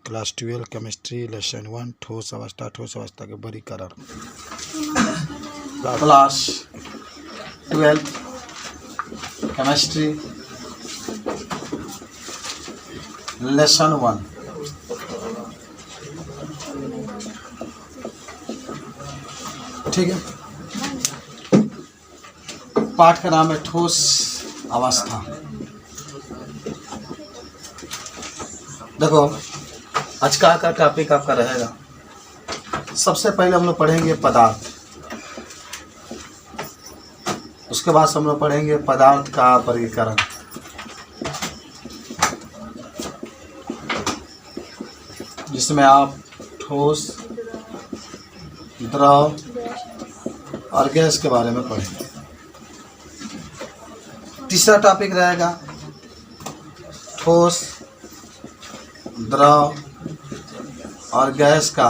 Class 12 chemistry lesson 1 ठोस अवस्था के वर्गीकरण। Class 12 chemistry lesson 1। ठीक है, पाठ का नाम है ठोस अवस्था। देखो आज का टॉपिक आपका रहेगा, सबसे पहले हम लोग पढ़ेंगे पदार्थ, उसके बाद हम लोग पढ़ेंगे पदार्थ का वर्गीकरण, जिसमें आप ठोस, द्रव और गैस के बारे में पढ़ेंगे। तीसरा टॉपिक रहेगा ठोस, द्रव और गैस का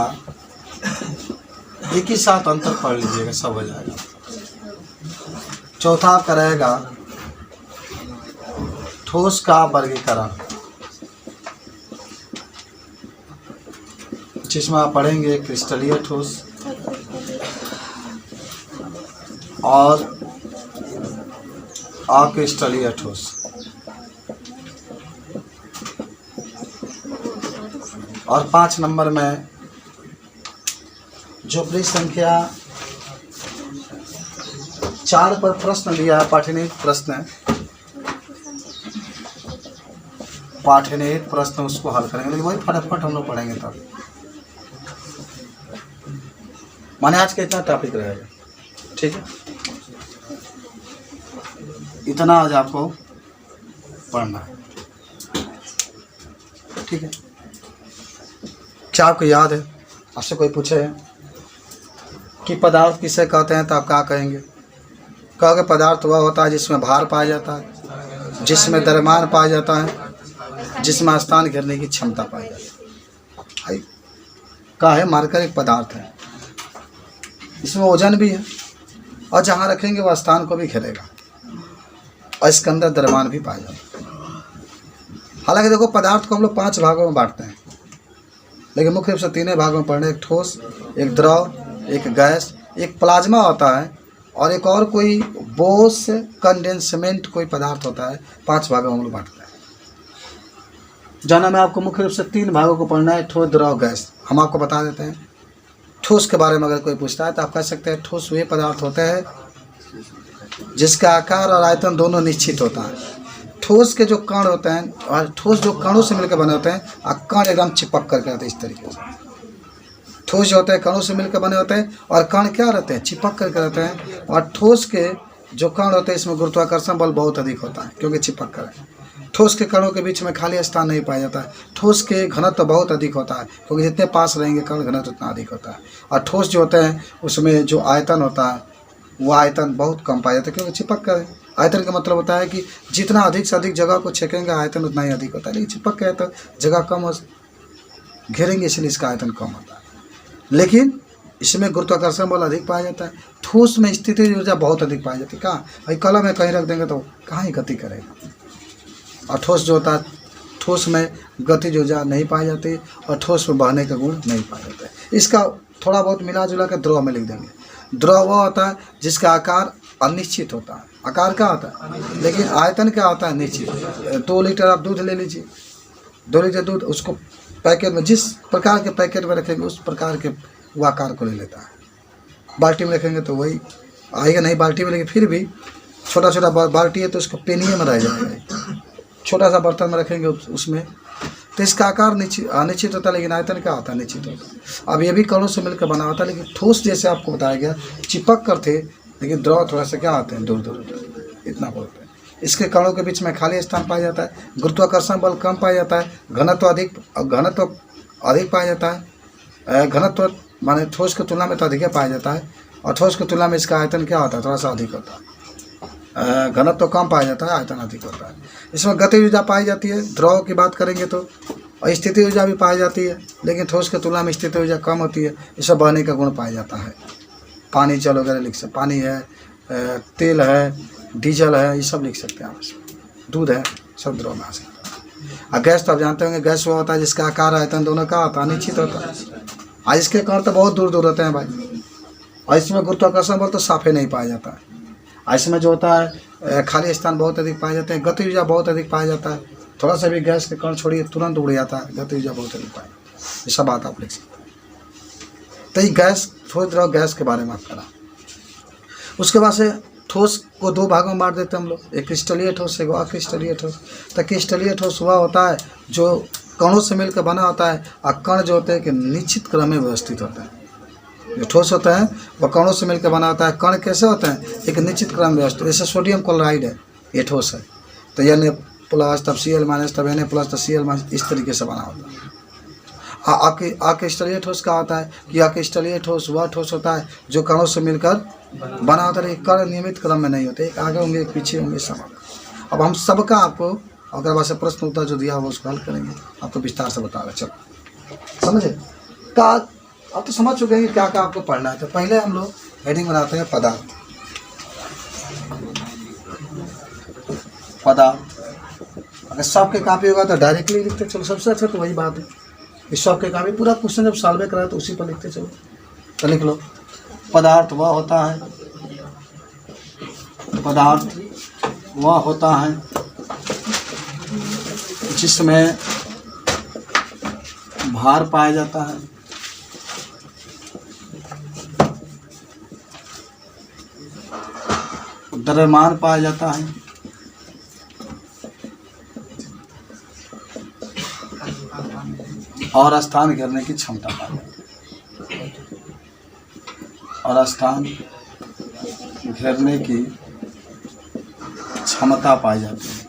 एक ही साथ अंतर पढ़ लीजिएगा, सब हो जाएगा। चौथा आपका रहेगा ठोस का वर्गीकरण, जिसमें आप पढ़ेंगे क्रिस्टलीय ठोस और अक्रिस्टलीय ठोस। और 5 नंबर में जो पृष्ठ संख्या 4 पर प्रश्न दिया है, पाठनीय प्रश्न है, पाठनीय प्रश्न उसको हल करेंगे, लेकिन वही फटाफट हम लोग पढ़ेंगे तब। माने आज का इतना टॉपिक रहेगा, ठीक है, इतना आज आपको पढ़ना है, ठीक है। क्या आपको याद है, आपसे कोई पूछे कि पदार्थ किसे कहते हैं तो आप क्या कहेंगे? कहोगे पदार्थ वह होता है जिसमें भार पाया जाता है, जिसमें द्रव्यमान पाया जाता है, जिसमें स्थान घेरने की क्षमता पाई जाती है। का है मार्कर एक पदार्थ है, इसमें वजन भी है और जहाँ रखेंगे वह स्थान को भी घेरेगा और इसके अंदर द्रव्यमान भी पाया जाता है। हालांकि देखो पदार्थ को हम लोग 5 भागों में बांटते हैं, लेकिन मुख्य रूप से 3 भागों में पढ़ने, एक ठोस, एक द्रव, एक गैस, एक प्लाज्मा होता है और एक और कोई बोस कंडेंसमेंट कोई पदार्थ होता है। 5 भागों में हम लोग बांटते हैं। जाना में आपको मुख्य रूप से 3 भागों को पढ़ना है, ठोस, द्रव, गैस। हम आपको बता देते हैं ठोस के बारे में अगर कोई पूछता है तो आप कह सकते हैं ठोस वे पदार्थ होते हैं जिसका आकार और आयतन दोनों निश्चित होता है। ठोस के जो कण होते हैं और ठोस जो कणों से मिलकर बने होते हैं और कण एकदम चिपक करके रहते हैं, इस तरीके से। ठोस जो होते हैं कणों से मिलकर बने होते हैं और कण क्या रहते हैं, चिपक करके रहते हैं। और ठोस के जो कण होते हैं इसमें गुरुत्वाकर्षण बल बहुत अधिक होता है, क्योंकि चिपक कर। ठोस के कणों के बीच में खाली स्थान नहीं पाया जाता है। ठोस के घनत्व बहुत अधिक होता है, क्योंकि जितने पास रहेंगे कण घनत्व उतना अधिक होता है। और ठोस जो होते हैं उसमें जो आयतन होता है वो आयतन बहुत कम पाया जाता है, क्योंकि चिपक कर। आयतन का मतलब होता है कि जितना अधिक से अधिक जगह को छेकेंगे आयतन उतना ही अधिक होता है, लेकिन चिपक गया तो जगह कम हो घेरेंगे, इसलिए इसका आयतन कम होता है। लेकिन इसमें गुरुत्वाकर्षण बल अधिक पाया जाता है। ठोस में स्थितिज ऊर्जा बहुत अधिक पाई जाती है। कहाँ भाई कलम में कहीं रख देंगे तो कहाँ ही गति करेगा। और ठोस जो होता है, ठोस में गतिज ऊर्जा नहीं पाई जाती और ठोस में बहने का गुण नहीं पाया जाता है। इसका थोड़ा बहुत मिला जुला कर द्रव में लिख देंगे। द्रव वह होता है जिसका आकार अनिश्चित होता है। आकार क्या होता है, लेकिन आयतन क्या होता है, निश्चित। 2 लीटर आप दूध ले लीजिए, 2 लीटर दूध, उसको पैकेट में जिस प्रकार के पैकेट में रखेंगे उस प्रकार के वो आकार को ले लेता है। बाल्टी में रखेंगे तो वही आएगा नहीं बाल्टी में, लेकिन फिर भी छोटा छोटा बाल्टी है तो उसको पेनिए में रह जाएगा। छोटा सा बर्तन में रखेंगे उसमें तो इसका आकार अनिश्चित होता है, लेकिन आयतन क्या होता है, निश्चित होता है। अब ये भी कणों से मिलकर बना होता है, लेकिन ठोस जैसे आपको बताया गया चिपक कर थे, लेकिन द्रव थोड़ा सा क्या आते हैं, दूर दूर, इतना बोलते हैं। इसके कणों के बीच में खाली स्थान पाया जाता है, गुरुत्वाकर्षण बल कम पाया जाता है, घनत्व अधिक पाया जाता है। घनत्व माने ठोस की तुलना में तो अधिक पाया जाता है, और ठोस की तुलना में इसका आयतन क्या होता है, थोड़ा सा अधिक होता है। घनत्व कम पाया जाता है, आयतन अधिक होता है। इसमें गति ऊर्जा पाई जाती है। द्रव की बात करेंगे तो और स्थिति ऊर्जा भी पाई जाती है, लेकिन ठोस की तुलना में स्थिति ऊर्जा कम होती है। इसमें बहने का गुण पाया जाता है। पानी, जल वगैरह लिख सकते, पानी है, तेल है, डीजल है, ये सब लिख सकते हैं आप। इसमें दूध है, सब द्रव में आ सकता है। और गैस तो आप जानते होंगे, गैस वो होता है जिसका आकार आयतन दोनों का होता है निश्चित होता है। और इसके कण तो बहुत दूर दूर होते हैं भाई, और इसमें गुरुत्वाकर्षण बल तो साफे नहीं पाया जाता है। और इसमें जो होता है खाली स्थान बहुत अधिक पाए जाते हैं, गति ऊर्जा बहुत अधिक पाया जाता है। थोड़ा सा भी गैस के कण छोड़िए तुरंत उड़ जाता है, गति ऊर्जा बहुत अधिक पाया, ये सब बात आप लिख सकते हैं। तो ये गैस ठोस द्रव गैस के बारे में आप करा। उसके बाद से ठोस को दो भागों में बांट देते हैं हम लोग, एक क्रिस्टलीय ठोस एक अक्रिस्टलीय ठोस। तो क्रिस्टलीय ठोस वह होता है जो कणों से मिलकर बना होता है, और कण जो होते हैं कि निश्चित क्रम में व्यवस्थित होता है। जो ठोस होता है वह कणों से मिलकर बना होता है। कण कैसे होते हैं, एक निश्चित क्रम में व्यवस्थित, जैसे सोडियम क्लोराइड है, ये ठोस है, तो Na प्लस तब Cl- तब Na प्लस तब Cl- इस तरीके से बना होता है। अक्रिस्टलीय ठोस का होता है कि अक्रिस्टलीय ठोस वह ठोस होता है जो कणों से मिलकर बना होता है, कण नियमित क्रम में नहीं होते, एक आगे होंगे एक पीछे होंगे सब। अब हम सबका आपको अगर वैसे प्रश्न उत्तर जो दिया हुआ उसको हल करेंगे, आपको विस्तार से बताएगा। चलो समझे का, आप तो समझ चुके हैं कि क्या क्या आपको पढ़ना है। तो पहले हम लोग हेडिंग बनाते हैं पदार्थ। अगर सबके कापी होगा तो डायरेक्टली लिखते चलो, सबसे अच्छा तो वही बात है। इस सबके कापी पूरा क्वेश्चन जब सॉल्व कराए तो उसी पर लिखते चलो। तो लिख लो, पदार्थ वह होता है, पदार्थ वह होता है जिसमें भार पाया जाता है, द्रव्यमान पाया जाता है, और स्थान घेरने की क्षमता पाई जाती है, और स्थान घेरने की क्षमता पाई जाती है।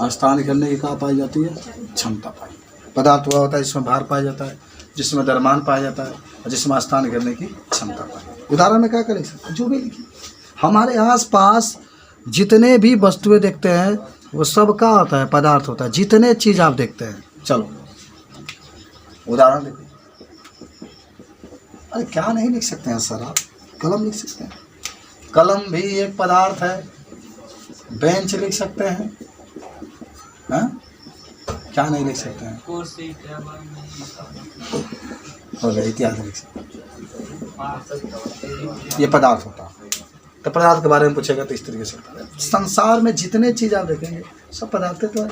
स्थान घेरने की क्या पाई जाती है, क्षमता पाई। पदार्थ वह होता है जिसमें भार पाया जाता है, जिसमें द्रव्यमान पाया जाता है, और जिसमें स्थान घेरने की क्षमता पाई। उदाहरण में क्या करें, जो भी लिखिए। हमारे आसपास जितने भी वस्तुएं देखते हैं वो सब का होता है, पदार्थ होता है। जितने चीज आप देखते हैं, चलो उदाहरण देखो। अरे क्या नहीं लिख सकते हैं सर आप, कलम लिख सकते हैं। कलम भी एक पदार्थ है। बेंच लिख सकते हैं, हाँ? क्या नहीं लिख सकते हैं, हो गया, इतिहास लिख सकते हैं। ये पदार्थ होता है। तो पदार्थ के बारे में पूछेगा तो इस तरीके से। संसार में जितने चीज आप देखेंगे सब पदार्थ तो है।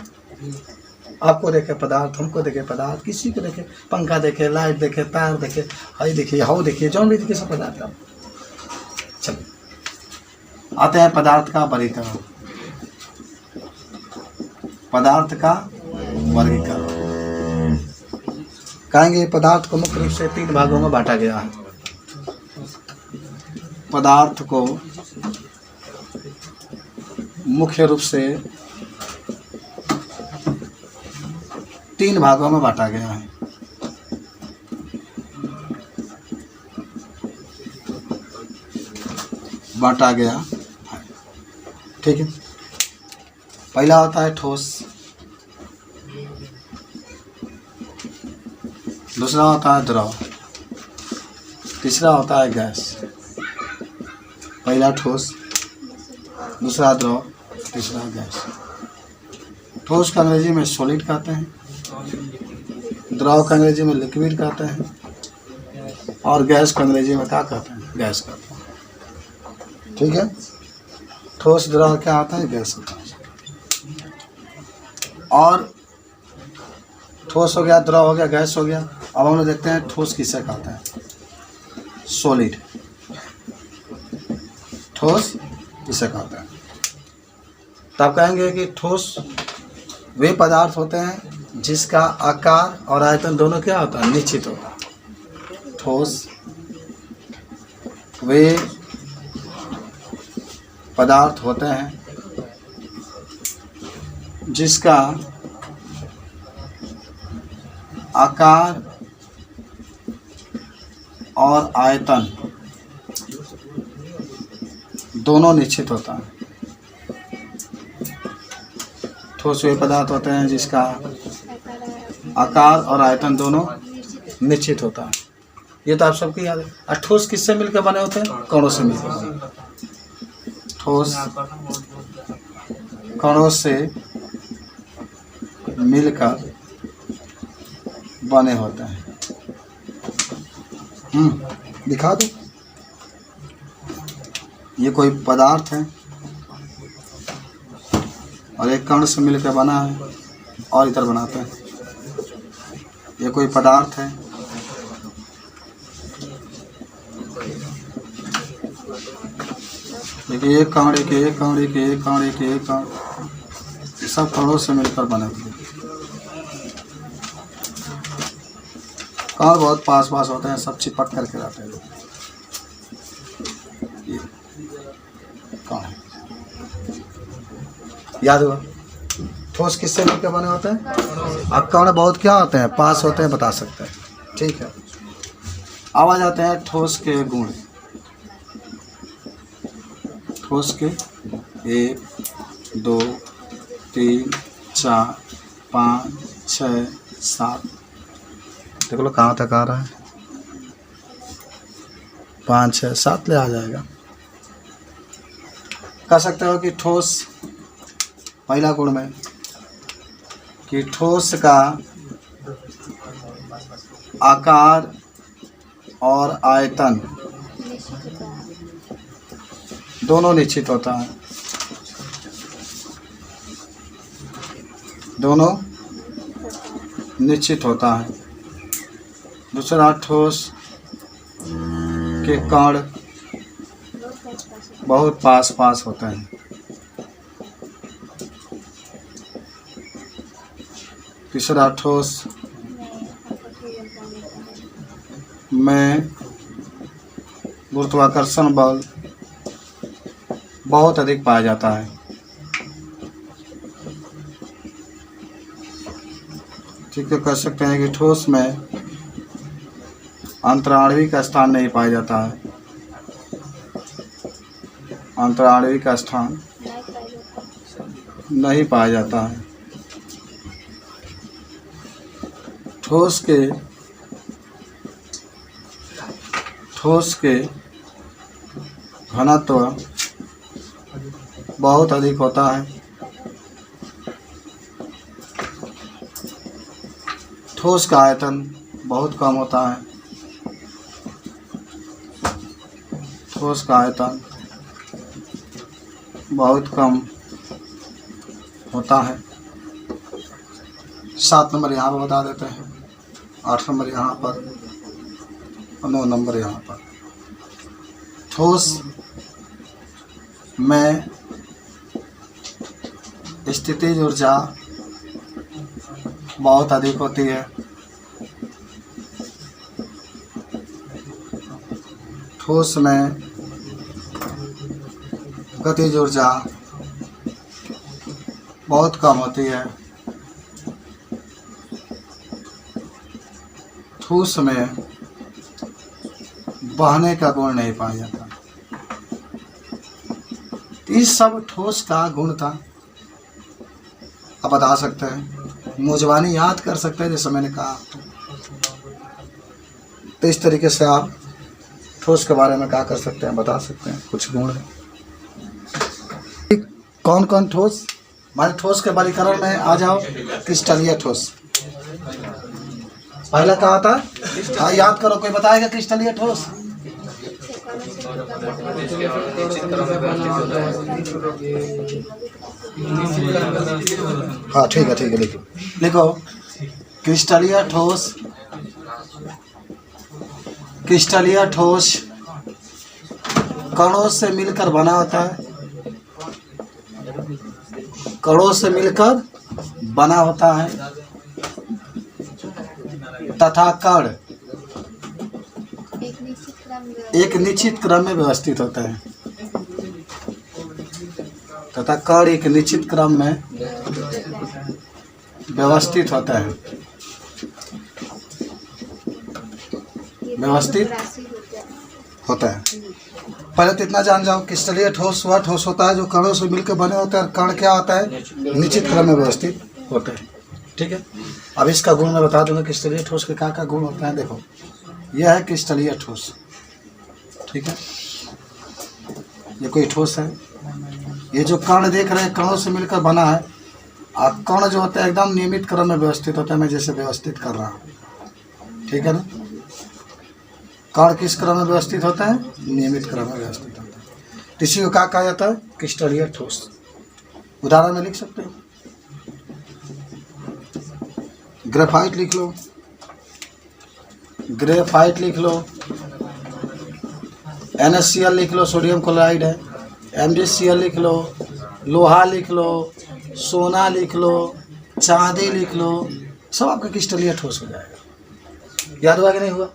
आपको देखे पदार्थ, हमको देखे पदार्थ, किसी को देखे, पंखा देखे, लाइट देखे, तार देखे, हाई देखिए, हाउ देखिए, जौन भी देखिए सब पदार्थ आप। चलिए आते हैं पदार्थ का वर्गीकरण। पदार्थ का वर्गीकरण कहेंगे। पदार्थ को मुख्य रूप से 3 भागों में बांटा गया है। पदार्थ को मुख्य रूप से 3 भागों में बांटा गया है। बांटा गया है, ठीक है। पहला होता है ठोस, दूसरा होता है द्रव, तीसरा होता है गैस। पहला ठोस, दूसरा द्रव, तीसरा गैस। ठोस का अंग्रेजी में सॉलिड कहते हैं, द्रव का अंग्रेजी में लिक्विड कहते हैं, और गैस का अंग्रेजी में क्या कहते हैं, गैस कहते हैं, ठीक है। ठोस द्रव क्या आता है, गैस होता है। और ठोस हो गया, द्रव हो गया, गैस हो गया। अब हम लोग देखते हैं ठोस किसे कहते हैं, सॉलिड। ठोस किसे कहते हैं, तो आप कहेंगे कि ठोस वे पदार्थ होते हैं जिसका आकार और आयतन दोनों क्या होता है, निश्चित होता है। ठोस वे पदार्थ होते हैं जिसका आकार और आयतन दोनों निश्चित होता है। ठोस वे पदार्थ होते हैं जिसका आकार और आयतन दोनों निश्चित होता है। ये तो आप सबको याद है। और ठोस किससे मिलकर बने होते हैं, कणों से मिलकर बने। ठोस कणों से मिलकर बने होते हैं। दिखा दो। ये कोई पदार्थ है और एक कण से मिलकर बना है और इधर बनाते हैं। ये कोई पदार्थ है, देखिए एक कण एक कण एक कण एक कण, सब कणों से मिलकर बने हुए। कण बहुत पास पास होते हैं, सब चिपक करके रहते हैं। ये कण है, याद हुआ। ठोस किससे मिलकर बने होते हैं? अब कण बहुत क्या होते हैं, पास होते हैं, बता सकते हैं। ठीक है, अब आ जाते हैं ठोस के गुण। ठोस के 1 2 3 4 5 6 7, देख लो कहाँ तक आ रहा है। 5 6 7 ले आ जाएगा। कह सकते हो कि ठोस, पहला गुण में कि ठोस का आकार और आयतन दोनों निश्चित होता है। दोनों निश्चित होता है। दूसरा, ठोस के कण बहुत पास पास होते हैं। तीसरा, ठोस में गुरुत्वाकर्षण बल बहुत अधिक पाया जाता है। ठीक है, कह सकते हैं कि ठोस में अंतराणविक स्थान नहीं पाया जाता है। अंतराणविक स्थान नहीं पाया जाता है। ठोस के घनत्व बहुत अधिक होता है। ठोस का आयतन बहुत कम होता है। ठोस का आयतन बहुत कम होता है। 7 नंबर यहाँ पर बता देते हैं, 8 नंबर यहाँ पर और 9 नंबर यहाँ पर। ठोस में स्थितिज ऊर्जा बहुत अधिक होती है। ठोस में गतिज ऊर्जा बहुत कम होती है। ठोस में बहने का गुण नहीं पाया जाता। इस सब ठोस का गुण था। आप बता सकते हैं, मौजवानी याद कर सकते हैं, जैसे मैंने कहा। तो इस तरीके से आप ठोस के बारे में क्या कर सकते हैं, बता सकते हैं। कुछ गुण है। कौन कौन ठोस? हमारे ठोस के वर्गीकरण में आ जाओ। क्रिस्टलीय ठोस पहला कहा था। हाँ, याद करो। कोई बताएगा क्रिस्टलीय ठोस? हाँ, ठीक है, लिखो। क्रिस्टलीय ठोस कणों से मिलकर बना होता है। कणों से मिलकर बना होता है तथा कण एक निश्चित क्रम में व्यवस्थित होता है। तथा कण एक निश्चित क्रम में व्यवस्थित होता है। व्यवस्थित होता है। पहले तो इतना जान जाओ, क्रिस्टलीय ठोस वह ठोस होता है जो कणों से मिलकर बने होते हैं। कण क्या होता है? निश्चित क्रम में व्यवस्थित होते हैं। ठीक है, अब इसका गुण मैं बता दूंगा। क्रिस्टलीय ठोस के क्या गुण होते हैं, देखो। यह है क्रिस्टलीय ठोस। ठीक है, ये कोई ठोस है। ये जो कर्ण देख रहे हैं कणों से मिलकर बना है। और कण जो होता है एकदम नियमित क्रम में व्यवस्थित होता है, मैं जैसे व्यवस्थित कर रहा हूँ, ठीक है ना। कण किस क्रम में व्यवस्थित होता है? नियमित क्रम में व्यवस्थित होता है। तो इसी को क्या कहा जाता है? क्रिस्टलीय ठोस। उदाहरण में लिख सकते हो, ग्रेफाइट लिख लो, ग्रेफाइट लिख लो, NaCl लिख लो, सोडियम क्लोराइड है, MgCl लिख लो, लोहा लिख लो, सोना लिख लो, चांदी लिख लो, सब आपका क्रिस्टलीय ठोस हो जाएगा। याद हुआ कि नहीं हुआ?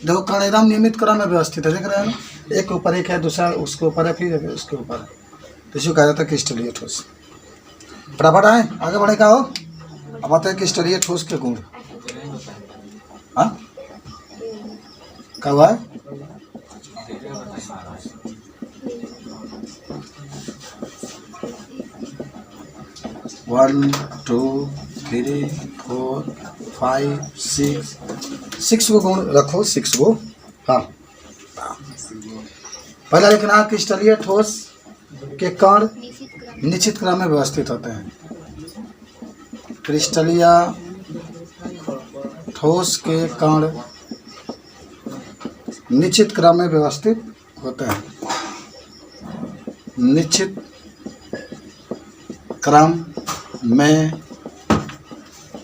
देखो कण एकदम नियमित क्रम में व्यवस्थित है, देख रहे हैं ना, एक के ऊपर एक है, दूसरा उसके ऊपर है, फिर उसके ऊपर है, तो इसको कहा जाता है क्रिस्टलीय ठोस। फटाफट आए, आगे बढ़े का हो। अब आते हैं क्रिस्टलीय ठोस के गुण। हाँ क्या हुआ है? One two three four five six को गुण रखो, 6 को। हाँ पहला लिखना, क्रिस्टलीय ठोस के कण निश्चित क्रम में व्यवस्थित होते हैं। क्रिस्टलीय ठोस के कण निश्चित क्रम में व्यवस्थित होते हैं। निश्चित क्रम में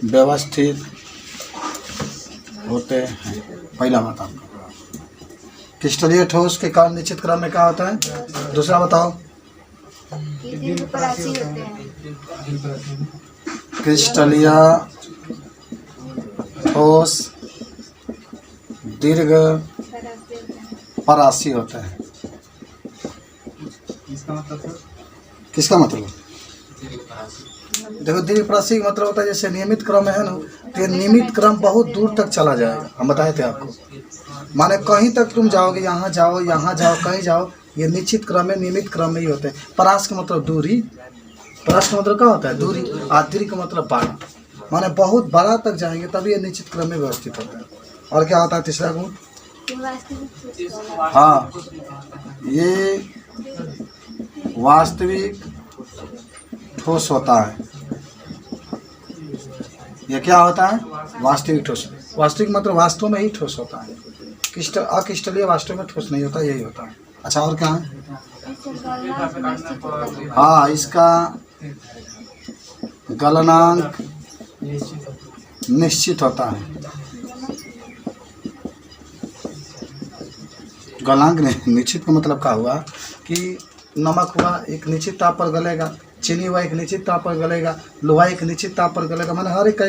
व्यवस्थित होते हैं। पहला बात आपका, क्रिस्टलीय ठोस के कण निश्चित क्रम में क्या होता है? दूसरा बताओ। क्रिस्टलीय ठोस दीर्घ परासी होता है। किसका मतलब? देखो दीर्घ परासी का मतलब होता है जैसे नियमित क्रम है ना, तो ये नियमित क्रम बहुत दूर तक चला जाएगा। हम बताए थे आपको, माने कहीं तक तुम जाओगे, यहाँ जाओ कहीं जाओ, ये निश्चित क्रम में नियमित क्रम में ही होते हैं। परास का मतलब दूरी, परास का मतलब क्या होता है? दूरी। आदि का मतलब बड़ा, माने बहुत बड़ा तक जाएंगे तभी ये निश्चित क्रम में व्यवस्थित होता है। और क्या होता है तीसरा गुण? हाँ, ये वास्तविक ठोस होता है। ये क्या होता है? वास्तविक ठोस। वास्तविक मतलब वास्तव में ही ठोस होता है। अक्रिस्टलीय वास्तव में ठोस नहीं होता, यही होता है। अच्छा और क्या है? हाँ, इसका गलनांक निश्चित होता है। गलनांक निश्चित का मतलब क्या हुआ कि नमक हुआ एक निश्चित ताप पर गलेगा, चीनी हुआ एक निश्चित ताप पर गलेगा, लोहा एक निश्चित ताप पर गलेगा, माने हर एक का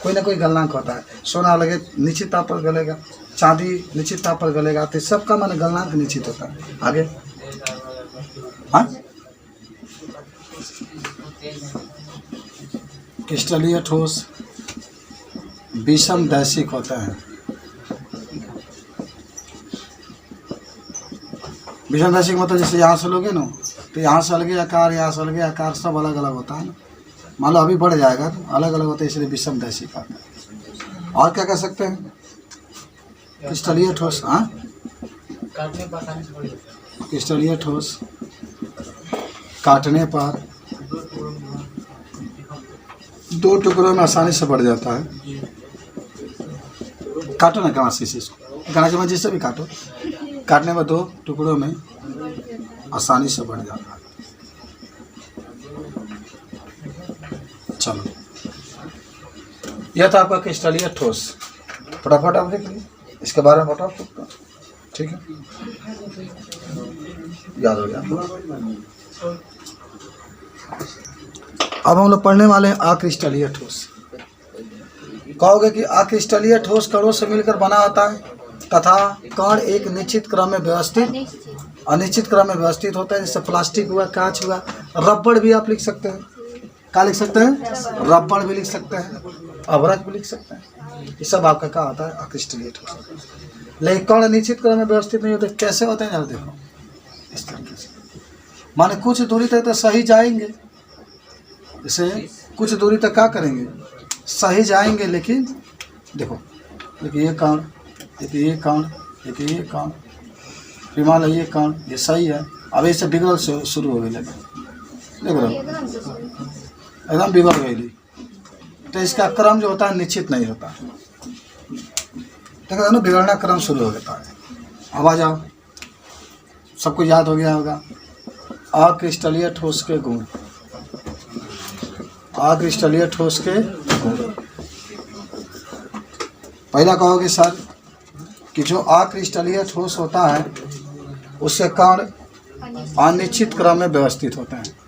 कोई ना कोई गलनांक होता है। सोना लगे निश्चित ताप पर गलेगा, चांदी निश्चित ताप पर गलेगा, तो सबका माने गलनांक निश्चित होता है। आगे हाँ, क्रिस्टलीय ठोस विषम दैशिक होता है। विषम दैशिक मतलब जैसे यहाँ से लोगे ना, तो यहाँ से अलगे आकार, यहाँ से अलगे आकार, सब अलग अलग होता है ना। मान लो अभी बढ़ जाएगा तो अलग अलग होता है, इसलिए विषम दैशिक आता है। और क्या कह सकते हैं? क्रिस्टलीय ठोस, हाँ, क्रिस्टलीय ठोस काटने पर 2 टुकड़ों में आसानी से बढ़ जाता है। काटो ना कहाँ से इसको, गाना के जिससे भी काटो, काटने में 2 टुकड़ों में आसानी से बढ़ जाता है। चलो, यह था आपका क्रिस्टलीय ठोस। फटाफट आप देख लीजिए इसके बारे में, फटाफट, ठीक है, याद हो गया। अब हम लोग पढ़ने वाले हैं अक्रिस्टलीय ठोस। कहोगे कि अक्रिस्टलीय ठोस कणों से मिलकर बना होता है तथा कण एक निश्चित क्रम में व्यवस्थित, अनिश्चित क्रम में व्यवस्थित होता है। जैसे प्लास्टिक हुआ, कांच हुआ, रबड़ भी आप लिख सकते हैं। क्या लिख सकते हैं? रबड़ भी लिख सकते हैं, अबरज भी लिख सकते हैं। ये सब आपका क्या होता है? अक्रिस्टलीय ठोस। लेकिन कण निश्चित क्रम में व्यवस्थित नहीं होते। कैसे होते हैं यार? देखो इस तरीके से, माने कुछ दूरी तक तो सही जाएंगे, जैसे कुछ दूरी तक क्या करेंगे? सही जाएंगे, लेकिन देखो, देखिए ये कण, देखिए ये कण, देखिए ये कण, फिर मान लो ये कण, ये सही है, अब इससे बिगड़ल शुरू हो गए लगे, देख लो एकदम बिगड़ गई। तो इसका क्रम जो होता है निश्चित नहीं होता, देखो ना बिगड़ना क्रम शुरू हो जाता है। अब आ जाओ, सबको याद हो गया होगा अक्रिस्टलीय ठोस के गुण। अक्रिस्टलीय ठोस के गुण, पहला कहोगे सर कि जो अक्रिस्टलीय ठोस होता है उसके कण अनिश्चित क्रम में व्यवस्थित होते हैं।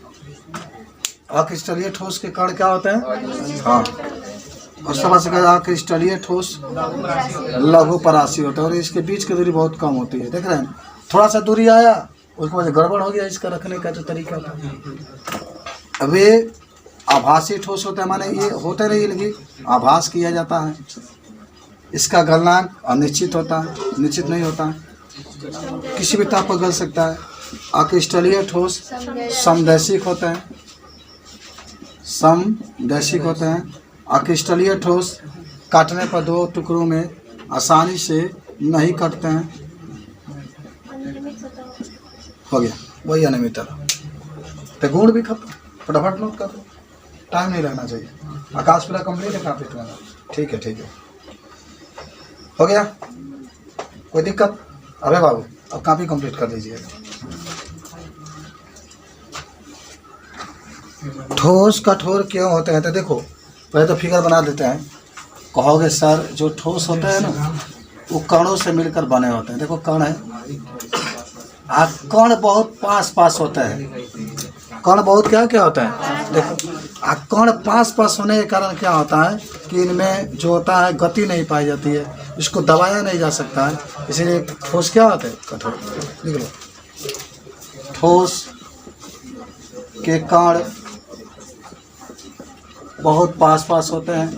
अक्रिस्टलीय ठोस के कण क्या होते हैं? हाँ, और समझ से अक्रिस्टलीय ठोस लघु परासी होता है और इसके बीच की दूरी बहुत कम होती है। देख रहे हैं, थोड़ा सा दूरी आया उसके बाद गड़बड़ हो गया इसका रखने का जो तरीका था। अब ये आभासी ठोस होता है, माने ये होते नहीं लेकिन आभास किया जाता है। इसका गलनांक अनिश्चित होता है, निश्चित नहीं होता है, किसी भी ताप पर गल सकता है। अक्रिस्टलीय ठोस समदैशिक होते हैं, समदैशिक होते हैं। अक्रिस्टलीय ठोस काटने पर दो टुकड़ों में आसानी से नहीं कटते हैं। हो गया वही अनियमित। तो गुण भी खत्म, फटाफट नोट कर दो, टाइम नहीं लगना चाहिए। आकाश पूरा कंप्लीट है, काफी तुम्हारा ठीक है, ठीक है, हो गया, कोई दिक्कत? अबे बाबू अब काफी कंप्लीट कर लीजिएगा। ठोस कठोर क्यों होते हैं? तो देखो पहले तो फिगर बना देते हैं। कहोगे सर जो ठोस होते हैं ना वो कणों से मिलकर बने होते हैं। देखो कण है, कण बहुत पास पास होते हैं। कण बहुत क्या क्या होता है? देखो कण पास पास होने के कारण क्या होता है कि इनमें जो होता है गति नहीं पाई जाती है, इसको दबाया नहीं जा सकता है, इसीलिए ठोस क्या होते हैं? कठोर। देख लो, ठोस के कण बहुत पास पास होते हैं,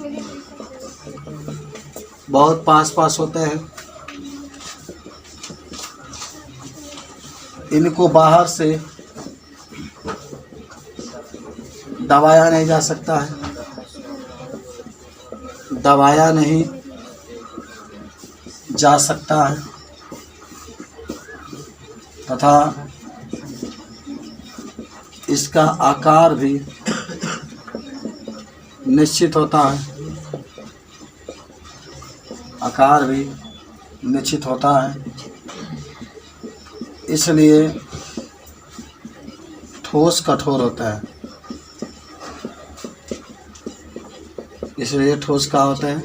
बहुत पास पास होते हैं। इनको बाहर से दबाया नहीं जा सकता है, दबाया नहीं जा सकता है, तथा इसका आकार भी निश्चित होता है, आकार भी निश्चित होता है। इसलिए ठोस कठोर होता है, इसलिए ठोस का होता है।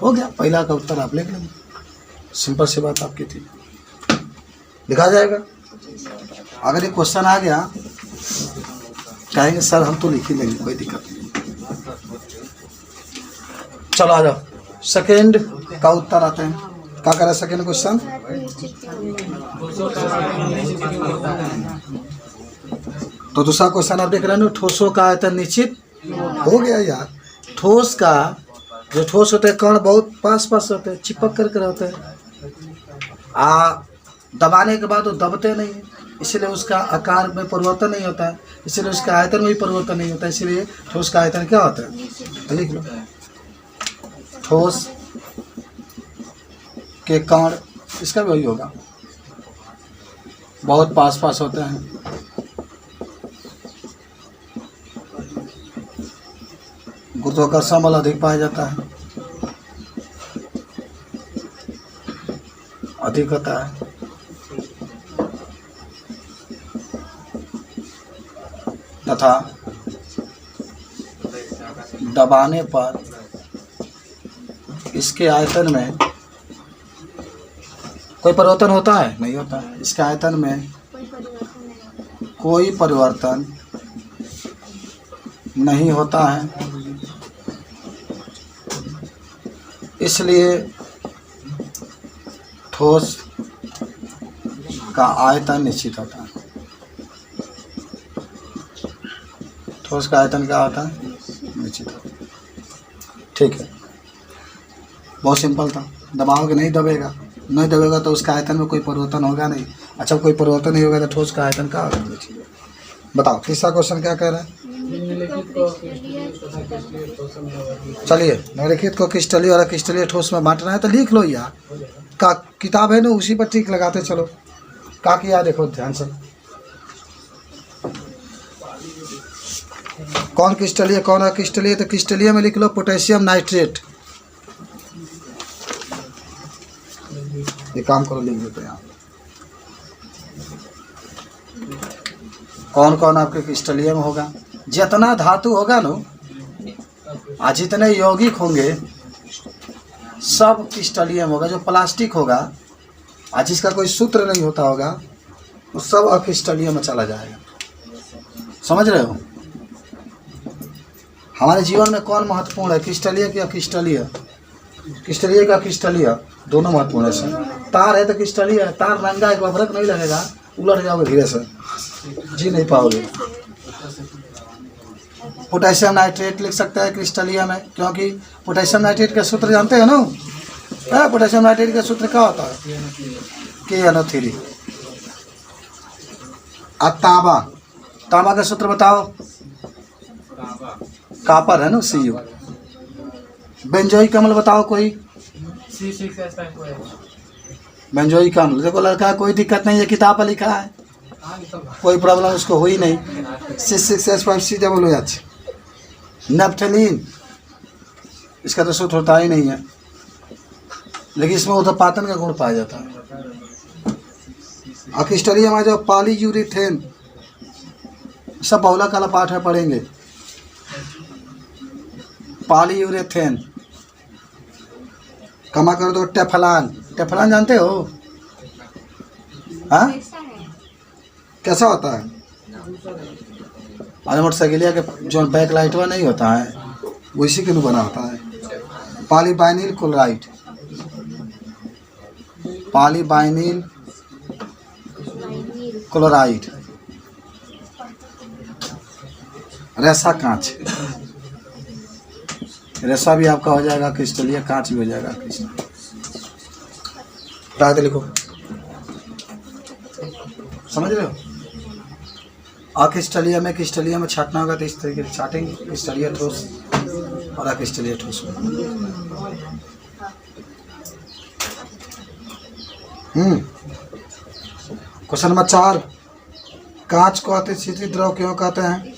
हो गया, पहला का उत्तर आप लिख लेंगे, सिंपल सी बात आपकी थी, लिखा जाएगा। अगर ये क्वेश्चन आ गया कहेंगे सर हम तो लिख ही लेंगे, कोई दिक्कत नहीं। चलो आ जाओ, सेकेंड का उत्तर आते हैं। क्या करें सेकेंड क्वेश्चन? तो दूसरा क्वेश्चन आप देख रहे हैं, ठोसों का आयतन निश्चित हो गया यार। ठोस का जो ठोस होते हैं कण बहुत पास पास होते हैं, चिपक करके रहते हैं, दबाने के बाद वो दबते नहीं है, इसलिए उसका आकार में परिवर्तन नहीं होता है, इसलिए उसका आयतन में भी परिवर्तन नहीं होता है। इसलिए ठोस का आयतन क्या होता है? लिख लो, ठोस के कण, इसका भी वही होगा, बहुत पास पास होते हैं, गुरुत्वाकर्षण बल अधिक पाया जाता है, अधिक होता है, तथा दबाने पर इसके आयतन में कोई परिवर्तन होता है? नहीं होता है। इसके आयतन में कोई परिवर्तन नहीं होता है, इसलिए ठोस का आयतन निश्चित होता है। ठोस का आयतन क्या होता है? निश्चित होता है। ठीक है, बहुत सिंपल था। दबाओगे नहीं दबेगा, नहीं दबेगा तो उसका आयतन में कोई परिवर्तन होगा नहीं। अच्छा, कोई परिवर्तन नहीं होगा तो ठोस का आयतन क्या होगा? बताओ, तीसरा क्वेश्चन क्या कह रहा है? चलिए, निम्नलिखित को क्रिस्टलीय और अक्रिस्टलीय ठोस में बांटना है तो लिख लो यार, का किताब है ना, उसी पर टिक लगाते चलो। का किया देखो ध्यान से, कौन क्रिस्टलीय कौन अक्रिस्टलीय? तो क्रिस्टलीय में लिख लो पोटेशियम नाइट्रेट। ये काम करो, लिख देते हैं यहाँ। कौन कौन आपके क्रिस्टलीय में होगा? जितना धातु होगा ना, आज जितने यौगिक होंगे सब क्रिस्टलीय में होगा। जो प्लास्टिक होगा, आज जिसका कोई सूत्र नहीं होता होगा, वो सब अक्रिस्टलीय में चला जाएगा। समझ रहे हो? हमारे जीवन में कौन महत्वपूर्ण है, क्रिस्टलीय कि अक्रिस्टलीय? क्रिस्टलीय का क्रिस्टलीय दोनों महत्वपूर्ण है सर। तार है तो क्रिस्टलीय है, तार नंगा एक फर्क नहीं लगेगा, उलट जाओगे धीरे से, जी नहीं पाओगे। पोटेशियम नाइट्रेट लिख सकता है क्रिस्टलीय में, क्योंकि पोटेशियम नाइट्रेट का सूत्र जानते हैं ना? पोटेशियम नाइट्रेट का सूत्र क्या होता है? KNO3। तांबा, तांबा का सूत्र बताओ। कापर है ना, CU। बेंजोइक अम्ल बताओ कोई। बेंजोइक अम्ल, देखो लड़का कोई दिक्कत नहीं है, किताब पर लिखा है, कोई प्रॉब्लम उसको हुई नहीं। C6H5COOH। नेफ्थलीन, इसका तो सूत्र होता ही नहीं है, लेकिन इसमें उदपातन का गुण पाया जाता है। अक्रिस्टलीय में जो पॉलीयूरेथेन, सब बहुला काला पाठ है, पढ़ेंगे। पॉलीयूरेथेन, कमा कर दो टेफ्लॉन। टेफ्लॉन जानते हो? हाँ, कैसा होता है? अरे मोटरसाइकिलिया के जो बैक लाइट हुआ नहीं होता है, वो इसी के लिए बना होता है। पॉलीवाइनिल क्लोराइड, पॉलीवाइनिल क्लोराइड। रेसा कांच, रेसा भी आपका हो जाएगा क्रिस्टलीय, कांच भी हो जाएगा क्रिस्टलीय। लिखो, समझ रहे हो? अक्रिस्टलीय में छाटना होगा तो इस तरीके से छाटेंगे, क्रिस्टलीय ठोस और अक्रिस्टलीय ठोस। क्वेश्चन नंबर 4, कांच को अतिशीतित द्रव क्यों कहते हैं?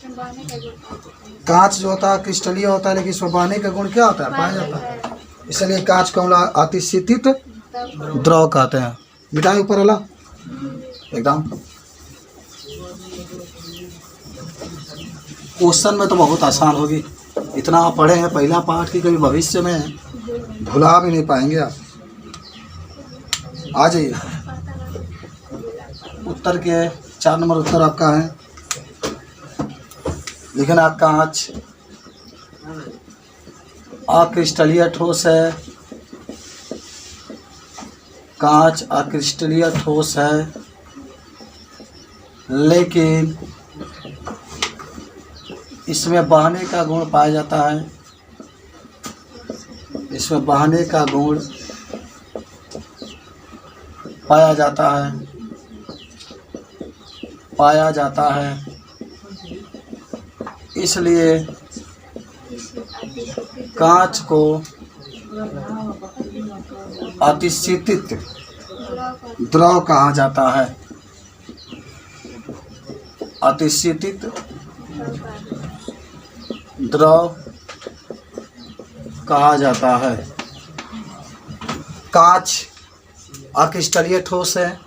कांच जो होता है क्रिस्टलीय होता है, लेकिन इसमें बहने का गुण क्या होता है? पाया जाता है, इसलिए कांच को हम लोग अतिशीतित द्रव कहते हैं। मिटाई ऊपर वाला एकदम। क्वेश्चन में तो बहुत आसान होगी, इतना आप पढ़े हैं पहला पाठ की, कभी भविष्य में भुला भी नहीं पाएंगे आप। आ जाइए, उत्तर के 4 नंबर उत्तर आपका है। लिखना, कांच अक्रिस्टलीय ठोस है, कांच अक्रिस्टलीय ठोस है, लेकिन इसमें बहने का गुण पाया जाता है। इसमें बहने का गुण पाया जाता है, इसलिए कांच को अतिशीतित द्रव कहा जाता है। अतिशीतित द्रव कहा जाता है। कांच अक्रिस्टलीय ठोस है,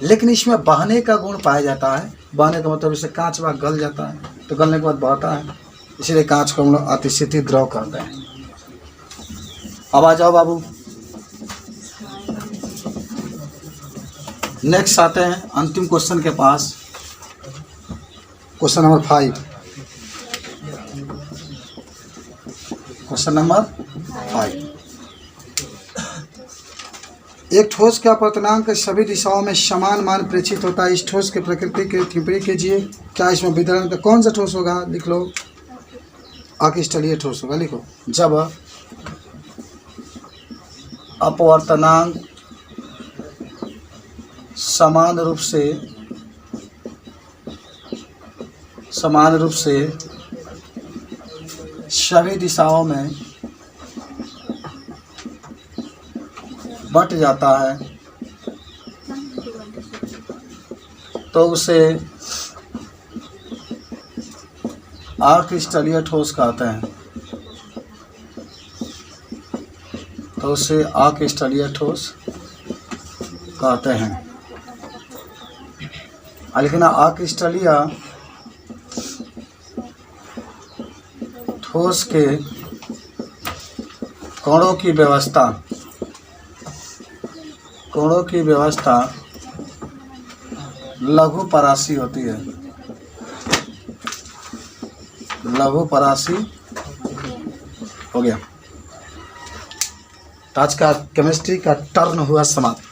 लेकिन इसमें बहने का गुण पाया जाता है। बहने का मतलब इसे कांच वह गल जाता है, तो गलने के बाद बहता है, इसलिए कांच को हम लोग अतिशीतित द्रव कहते हैं। अब आ जाओ बाबू, नेक्स्ट आते हैं अंतिम क्वेश्चन के पास। Question number 5। क्वेश्चन नंबर 5, एक ठोस का अपवर्तनांक सभी दिशाओं में समान मान प्रेक्षित होता है। इस ठोस की प्रकृति की टिप्पणी कीजिए। क्या इसमें वितरण तो कौन सा ठोस होगा? लिख लो, अक्रिस्टलीय ठोस होगा। लिखो, जब अपवर्तनांक समान रूप से सभी दिशाओं में बंट जाता है, तो उसे अक्रिस्टलीय ठोस कहते हैं, तो उसे अक्रिस्टलीय ठोस कहते हैं। लेकिन अक्रिस्टलीय ठोस के कणों की व्यवस्था लघु परासी होती है, लघु परासी हो गया। आज का केमिस्ट्री का टर्न हुआ समाप्त।